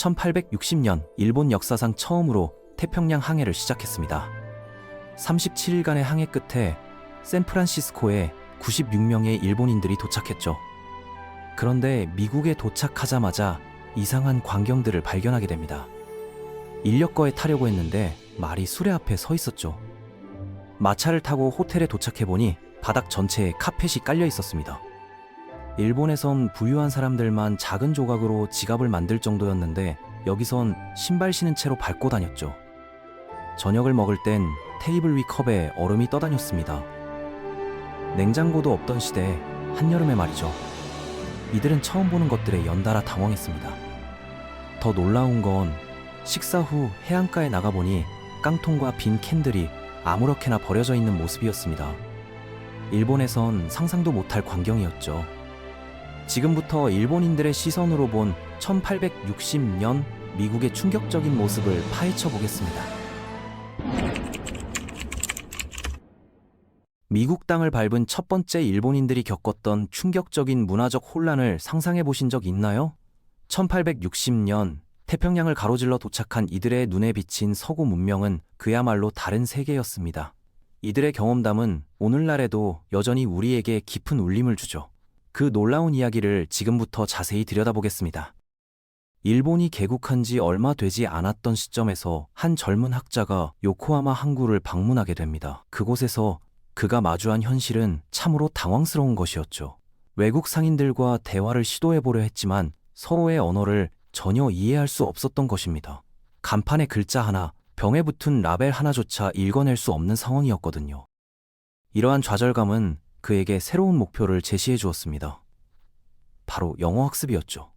1860년 일본 역사상 처음으로 태평양 항해를 시작했습니다. 37일간의 항해 끝에 샌프란시스코에 96명의 일본인들이 도착했죠. 그런데 미국에 도착하자마자 이상한 광경들을 발견하게 됩니다. 인력거에 타려고 했는데 말이 수레 앞에 서 있었죠. 마차를 타고 호텔에 도착해보니 바닥 전체에 카펫이 깔려 있었습니다. 일본에선 부유한 사람들만 작은 조각으로 지갑을 만들 정도였는데 여기선 신발 신은 채로 밟고 다녔죠. 저녁을 먹을 땐 테이블 위 컵에 얼음이 떠다녔습니다. 냉장고도 없던 시대 한여름에 말이죠. 이들은 처음 보는 것들에 연달아 당황했습니다. 더 놀라운 건 식사 후 해안가에 나가보니 깡통과 빈 캔들이 아무렇게나 버려져 있는 모습이었습니다. 일본에선 상상도 못할 광경이었죠. 지금부터 일본인들의 시선으로 본 1860년 미국의 충격적인 모습을 파헤쳐 보겠습니다. 미국 땅을 밟은 첫 번째 일본인들이 겪었던 충격적인 문화적 혼란을 상상해 보신 적 있나요? 1860년 태평양을 가로질러 도착한 이들의 눈에 비친 서구 문명은 그야말로 다른 세계였습니다. 이들의 경험담은 오늘날에도 여전히 우리에게 깊은 울림을 주죠. 그 놀라운 이야기를 지금부터 자세히 들여다보겠습니다. 일본이 개국한 지 얼마 되지 않았던 시점에서 한 젊은 학자가 요코하마 항구를 방문하게 됩니다. 그곳에서 그가 마주한 현실은 참으로 당황스러운 것이었죠. 외국 상인들과 대화를 시도해보려 했지만 서로의 언어를 전혀 이해할 수 없었던 것입니다. 간판에 글자 하나, 병에 붙은 라벨 하나조차 읽어낼 수 없는 상황이었거든요. 이러한 좌절감은 그에게 새로운 목표를 제시해 주었습니다. 바로 영어 학습이었죠.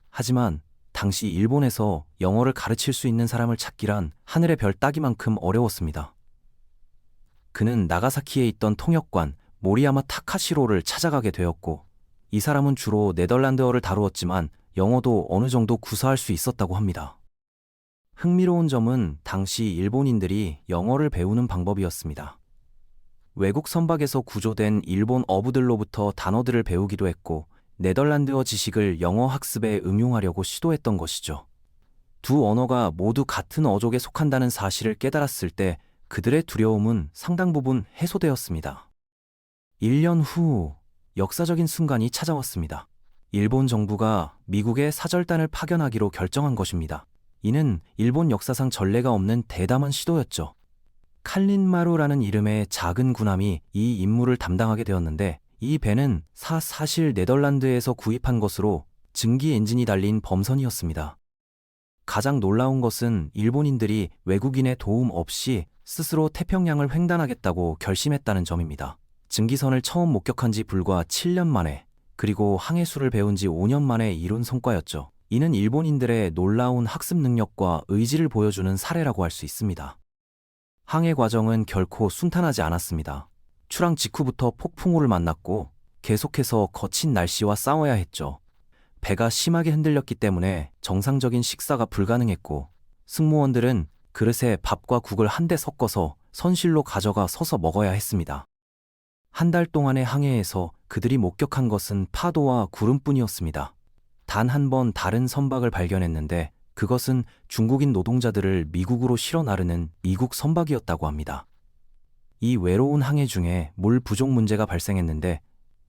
하지만 당시 일본에서 영어를 가르칠 수 있는 사람을 찾기란 하늘의 별 따기만큼 어려웠습니다. 그는 나가사키에 있던 통역관 모리야마 타카시로를 찾아가게 되었고, 이 사람은 주로 네덜란드어를 다루었지만 영어도 어느 정도 구사할 수 있었다고 합니다. 흥미로운 점은 당시 일본인들이 영어를 배우는 방법이었습니다. 외국 선박에서 구조된 일본 어부들로부터 단어들을 배우기도 했고, 네덜란드어 지식을 영어 학습에 응용하려고 시도했던 것이죠. 두 언어가 모두 같은 어족에 속한다는 사실을 깨달았을 때 그들의 두려움은 상당 부분 해소되었습니다. 1년 후 역사적인 순간이 찾아왔습니다. 일본 정부가 미국에 사절단을 파견하기로 결정한 것입니다. 이는 일본 역사상 전례가 없는 대담한 시도였죠. 칼린마루라는 이름의 작은 군함이 이 임무를 담당하게 되었는데, 이 배는 사실 네덜란드에서 구입한 것으로 증기 엔진이 달린 범선이었습니다. 가장 놀라운 것은 일본인들이 외국인의 도움 없이 스스로 태평양을 횡단하겠다고 결심했다는 점입니다. 증기선을 처음 목격한 지 불과 7년 만에, 그리고 항해술을 배운 지 5년 만에 이룬 성과였죠. 이는 일본인들의 놀라운 학습 능력과 의지를 보여주는 사례라고 할 수 있습니다. 항해 과정은 결코 순탄하지 않았습니다. 출항 직후부터 폭풍우를 만났고 계속해서 거친 날씨와 싸워야 했죠. 배가 심하게 흔들렸기 때문에 정상적인 식사가 불가능했고, 승무원들은 그릇에 밥과 국을 한데 섞어서 선실로 가져가 서서 먹어야 했습니다. 한 달 동안의 항해에서 그들이 목격한 것은 파도와 구름뿐이었습니다. 단 한 번 다른 선박을 발견했는데 그것은 중국인 노동자들을 미국으로 실어 나르는 미국 선박이었다고 합니다. 이 외로운 항해 중에 물 부족 문제가 발생했는데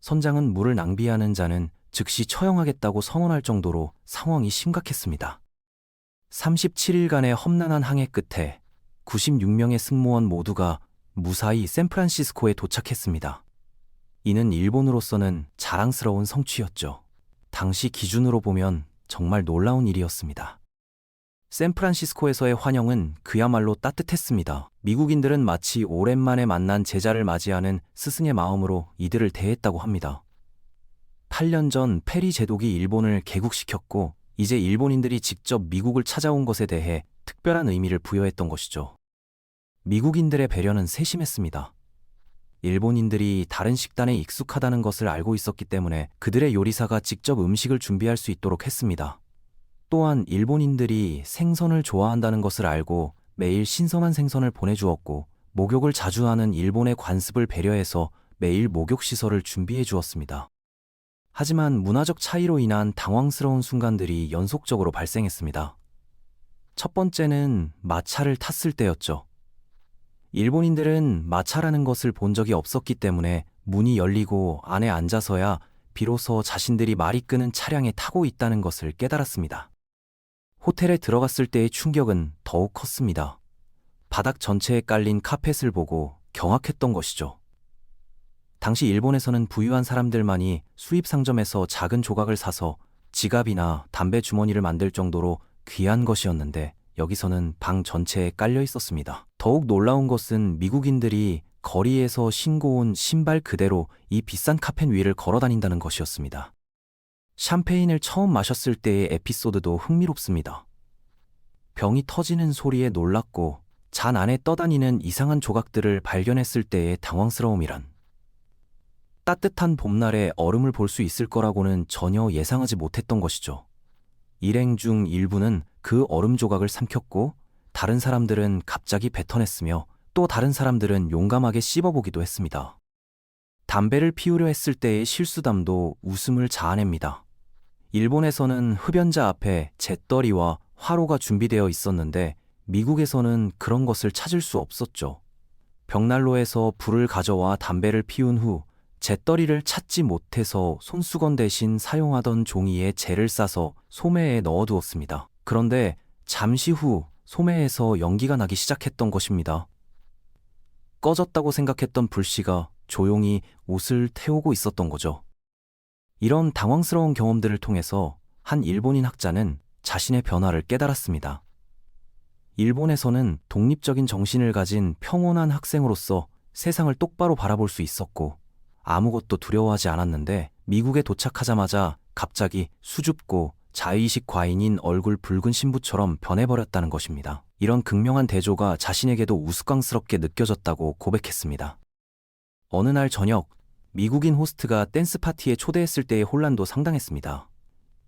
선장은 물을 낭비하는 자는 즉시 처형하겠다고 선언할 정도로 상황이 심각했습니다. 37일간의 험난한 항해 끝에 96명의 승무원 모두가 무사히 샌프란시스코에 도착했습니다. 이는 일본으로서는 자랑스러운 성취였죠. 당시 기준으로 보면 정말 놀라운 일이었습니다. 샌프란시스코에서의 환영은 그야말로 따뜻했습니다. 미국인들은 마치 오랜만에 만난 제자를 맞이하는 스승의 마음으로 이들을 대했다고 합니다. 8년 전 페리 제독이 일본을 개국시켰고, 이제 일본인들이 직접 미국을 찾아온 것에 대해 특별한 의미를 부여했던 것이죠. 미국인들의 배려는 세심했습니다. 일본인들이 다른 식단에 익숙하다는 것을 알고 있었기 때문에 그들의 요리사가 직접 음식을 준비할 수 있도록 했습니다. 또한 일본인들이 생선을 좋아한다는 것을 알고 매일 신선한 생선을 보내주었고, 목욕을 자주 하는 일본의 관습을 배려해서 매일 목욕시설을 준비해 주었습니다. 하지만 문화적 차이로 인한 당황스러운 순간들이 연속적으로 발생했습니다. 첫 번째는 마차를 탔을 때였죠. 일본인들은 마차라는 것을 본 적이 없었기 때문에 문이 열리고 안에 앉아서야 비로소 자신들이 말이 끄는 차량에 타고 있다는 것을 깨달았습니다. 호텔에 들어갔을 때의 충격은 더욱 컸습니다. 바닥 전체에 깔린 카펫을 보고 경악했던 것이죠. 당시 일본에서는 부유한 사람들만이 수입 상점에서 작은 조각을 사서 지갑이나 담배 주머니를 만들 정도로 귀한 것이었는데 여기서는 방 전체에 깔려 있었습니다. 더욱 놀라운 것은 미국인들이 거리에서 신고 온 신발 그대로 이 비싼 카펫 위를 걸어 다닌다는 것이었습니다. 샴페인을 처음 마셨을 때의 에피소드도 흥미롭습니다. 병이 터지는 소리에 놀랐고 잔 안에 떠다니는 이상한 조각들을 발견했을 때의 당황스러움이란. 따뜻한 봄날에 얼음을 볼 수 있을 거라고는 전혀 예상하지 못했던 것이죠. 일행 중 일부는 그 얼음 조각을 삼켰고 다른 사람들은 갑자기 뱉어냈으며 또 다른 사람들은 용감하게 씹어보기도 했습니다. 담배를 피우려 했을 때의 실수담도 웃음을 자아냅니다. 일본에서는 흡연자 앞에 잿더리와 화로가 준비되어 있었는데 미국에서는 그런 것을 찾을 수 없었죠. 벽난로에서 불을 가져와 담배를 피운 후 잿더리를 찾지 못해서 손수건 대신 사용하던 종이에 재를 싸서 소매에 넣어두었습니다. 그런데 잠시 후 소매에서 연기가 나기 시작했던 것입니다. 꺼졌다고 생각했던 불씨가 조용히 옷을 태우고 있었던 거죠. 이런 당황스러운 경험들을 통해서 한 일본인 학자는 자신의 변화를 깨달았습니다. 일본에서는 독립적인 정신을 가진 평온한 학생으로서 세상을 똑바로 바라볼 수 있었고 아무것도 두려워하지 않았는데 미국에 도착하자마자 갑자기 수줍고 자의식 과인인 얼굴 붉은 신부처럼 변해버렸다는 것입니다. 이런 극명한 대조가 자신에게도 우스꽝스럽게 느껴졌다고 고백했습니다. 어느 날 저녁, 미국인 호스트가 댄스 파티에 초대했을 때의 혼란도 상당했습니다.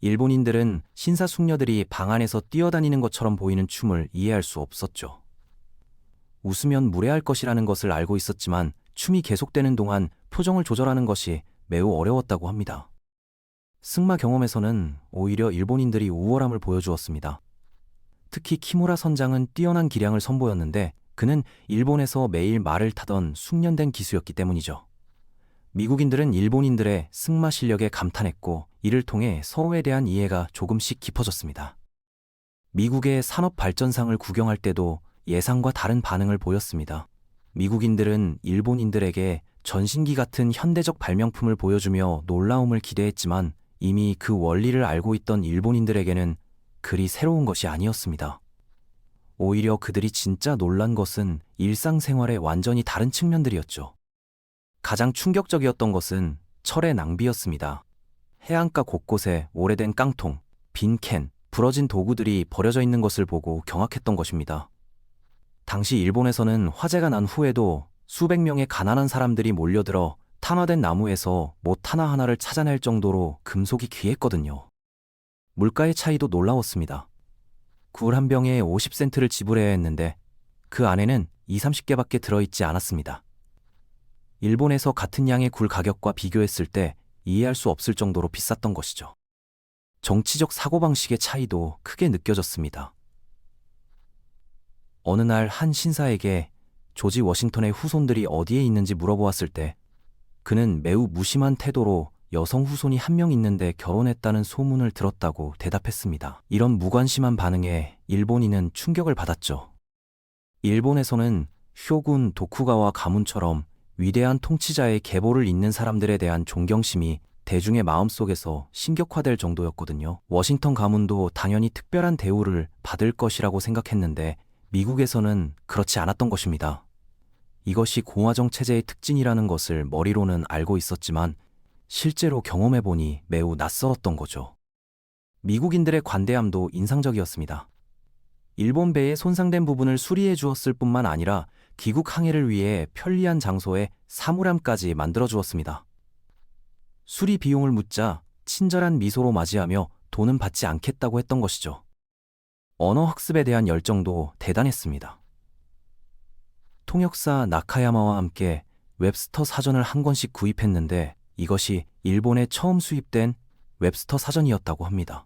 일본인들은 신사숙녀들이 방 안에서 뛰어다니는 것처럼 보이는 춤을 이해할 수 없었죠. 웃으면 무례할 것이라는 것을 알고 있었지만 춤이 계속되는 동안 표정을 조절하는 것이 매우 어려웠다고 합니다. 승마 경험에서는 오히려 일본인들이 우월함을 보여주었습니다. 특히 키무라 선장은 뛰어난 기량을 선보였는데 그는 일본에서 매일 말을 타던 숙련된 기수였기 때문이죠. 미국인들은 일본인들의 승마 실력에 감탄했고 이를 통해 서로에 대한 이해가 조금씩 깊어졌습니다. 미국의 산업 발전상을 구경할 때도 예상과 다른 반응을 보였습니다. 미국인들은 일본인들에게 전신기 같은 현대적 발명품을 보여주며 놀라움을 기대했지만 이미 그 원리를 알고 있던 일본인들에게는 그리 새로운 것이 아니었습니다. 오히려 그들이 진짜 놀란 것은 일상생활의 완전히 다른 측면들이었죠. 가장 충격적이었던 것은 철의 낭비였습니다. 해안가 곳곳에 오래된 깡통, 빈 캔, 부러진 도구들이 버려져 있는 것을 보고 경악했던 것입니다. 당시 일본에서는 화재가 난 후에도 수백 명의 가난한 사람들이 몰려들어 탄화된 나무에서 못 하나하나를 찾아낼 정도로 금속이 귀했거든요. 물가의 차이도 놀라웠습니다. 굴 한 병에 50센트를 지불해야 했는데 그 안에는 20-30개밖에 들어있지 않았습니다. 일본에서 같은 양의 굴 가격과 비교했을 때 이해할 수 없을 정도로 비쌌던 것이죠. 정치적 사고방식의 차이도 크게 느껴졌습니다. 어느 날 한 신사에게 조지 워싱턴의 후손들이 어디에 있는지 물어보았을 때 그는 매우 무심한 태도로 여성 후손이 한 명 있는데 결혼했다는 소문을 들었다고 대답했습니다. 이런 무관심한 반응에 일본인은 충격을 받았죠. 일본에서는 쇼군 도쿠가와 가문처럼 위대한 통치자의 계보를 잇는 사람들에 대한 존경심이 대중의 마음속에서 신격화될 정도였거든요. 워싱턴 가문도 당연히 특별한 대우를 받을 것이라고 생각했는데 미국에서는 그렇지 않았던 것입니다. 이것이 공화정 체제의 특징이라는 것을 머리로는 알고 있었지만 실제로 경험해보니 매우 낯설었던 거죠. 미국인들의 관대함도 인상적이었습니다. 일본 배의 손상된 부분을 수리해 주었을 뿐만 아니라 귀국 항해를 위해 편리한 장소에 사물함까지 만들어 주었습니다. 수리 비용을 묻자 친절한 미소로 맞이하며 돈은 받지 않겠다고 했던 것이죠. 언어 학습에 대한 열정도 대단했습니다. 통역사 나카야마와 함께 웹스터 사전을 한 권씩 구입했는데 이것이 일본에 처음 수입된 웹스터 사전이었다고 합니다.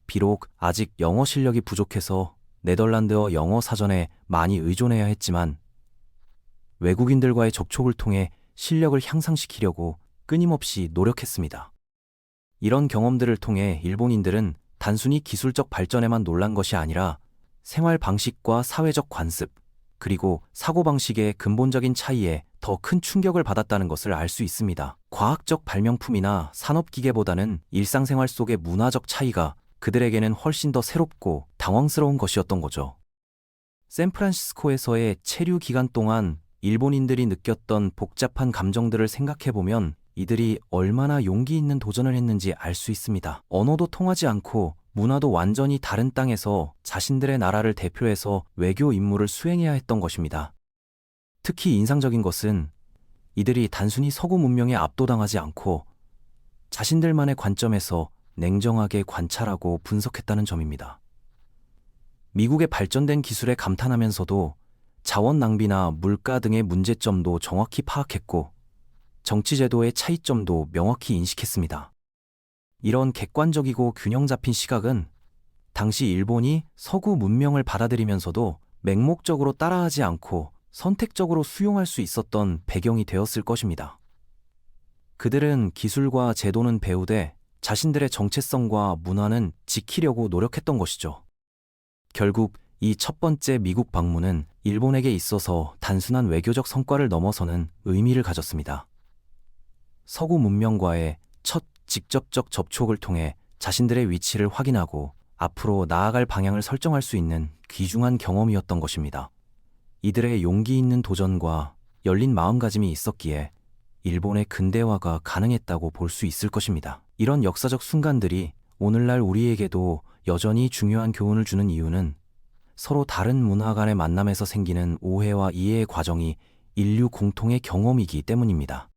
비록 아직 영어 실력이 부족해서 네덜란드어 영어 사전에 많이 의존해야 했지만 외국인들과의 접촉을 통해 실력을 향상시키려고 끊임없이 노력했습니다. 이런 경험들을 통해 일본인들은 단순히 기술적 발전에만 놀란 것이 아니라 생활 방식과 사회적 관습, 그리고 사고방식의 근본적인 차이에 더 큰 충격을 받았다는 것을 알 수 있습니다. 과학적 발명품이나 산업기계보다는 일상생활 속의 문화적 차이가 그들에게는 훨씬 더 새롭고 당황스러운 것이었던 거죠. 샌프란시스코에서의 체류 기간 동안 일본인들이 느꼈던 복잡한 감정들을 생각해보면 이들이 얼마나 용기 있는 도전을 했는지 알 수 있습니다. 언어도 통하지 않고 문화도 완전히 다른 땅에서 자신들의 나라를 대표해서 외교 임무를 수행해야 했던 것입니다. 특히 인상적인 것은 이들이 단순히 서구 문명에 압도당하지 않고 자신들만의 관점에서 냉정하게 관찰하고 분석했다는 점입니다. 미국의 발전된 기술에 감탄하면서도 자원 낭비나 물가 등의 문제점도 정확히 파악했고 정치제도의 차이점도 명확히 인식했습니다. 이런 객관적이고 균형 잡힌 시각은 당시 일본이 서구 문명을 받아들이면서도 맹목적으로 따라하지 않고 선택적으로 수용할 수 있었던 배경이 되었을 것입니다. 그들은 기술과 제도는 배우되 자신들의 정체성과 문화는 지키려고 노력했던 것이죠. 결국 이 첫 번째 미국 방문은 일본에게 있어서 단순한 외교적 성과를 넘어서는 의미를 가졌습니다. 서구 문명과의 첫 직접적 접촉을 통해 자신들의 위치를 확인하고 앞으로 나아갈 방향을 설정할 수 있는 귀중한 경험이었던 것입니다. 이들의 용기 있는 도전과 열린 마음가짐이 있었기에 일본의 근대화가 가능했다고 볼 수 있을 것입니다. 이런 역사적 순간들이 오늘날 우리에게도 여전히 중요한 교훈을 주는 이유는 서로 다른 문화 간의 만남에서 생기는 오해와 이해의 과정이 인류 공통의 경험이기 때문입니다.